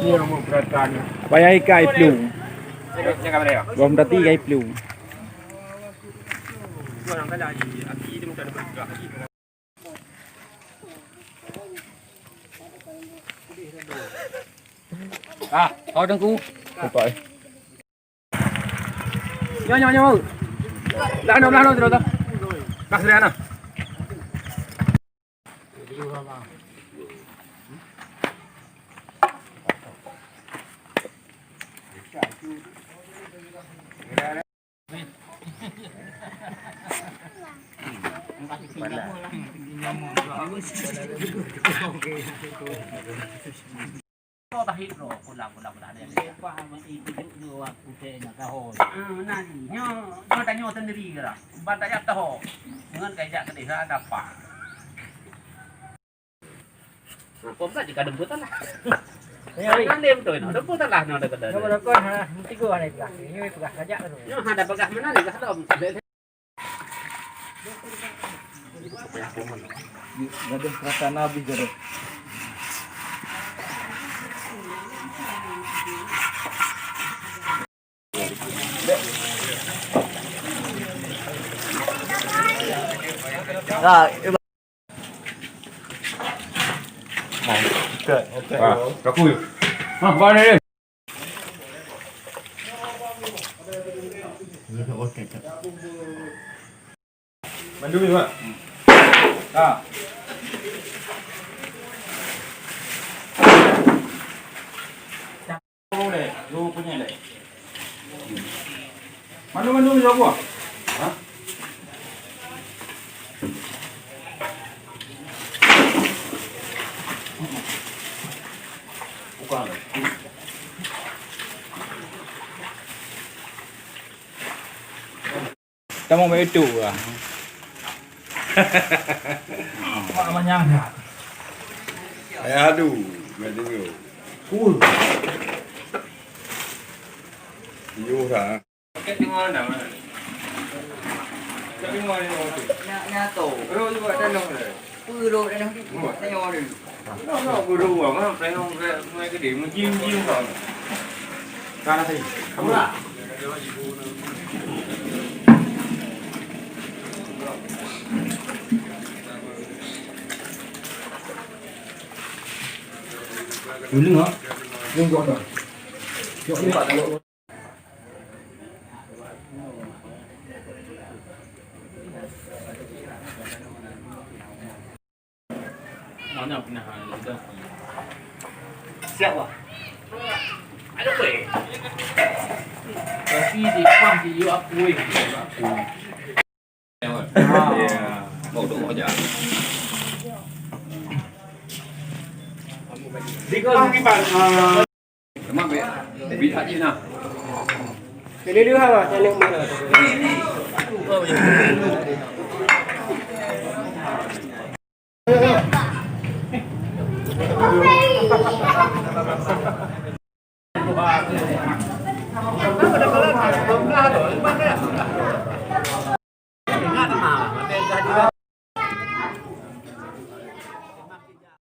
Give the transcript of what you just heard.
Ini yang mau beratkan. Bayar ikan plung. Jangan berapa. Bom tadi ikan plung. Gua nak lagi. Aki dia muka ada bergerak lagi. Kau tengku. Betul. Nyo. Lano terus tu. Kas dia ana. Kau tahit ro, pulang ada. Apa masih itu dua putih nak kau. Nanti nyo tanya sendiri kira. Bantai apa tahu? Dengan kayak ke desa ada apa? Kau tak jika demputan lah. Kan dia betul, demputan lah nak dekat. Kalau kau nanti gua ada pegang, ini pegang saja tu. Nyo ada pegah mana ni? Kau tahu? Ada perasaan habis jadi. Okey. Kaku. Bawa ni. Mandu ni, Mak. Lu punya le. Mandu jawab gua. Bukan. Kita mau main itu lah. Mak manyang. Aduh, macam tu. Cool. Yo dah. Pakai tengok dah. Tapi mau ni mau tu. Nyatu. Kalau juga dalam ni. Puluh dah nanti tengok dulu. No, guru ah, tengok mai ke dia menjim kau. Kana tadi. Kamu lah. Dulu ah. Yung gua dah. Yok ni tak tahu. Mana pernah ada? Siap ah. Ada apa? Tapi di pam di you aku weh. Ya, mau dong aja. Dikau ni bang. Memang be. Tapi tak je nah. Jadi dulu apa? Channel mana?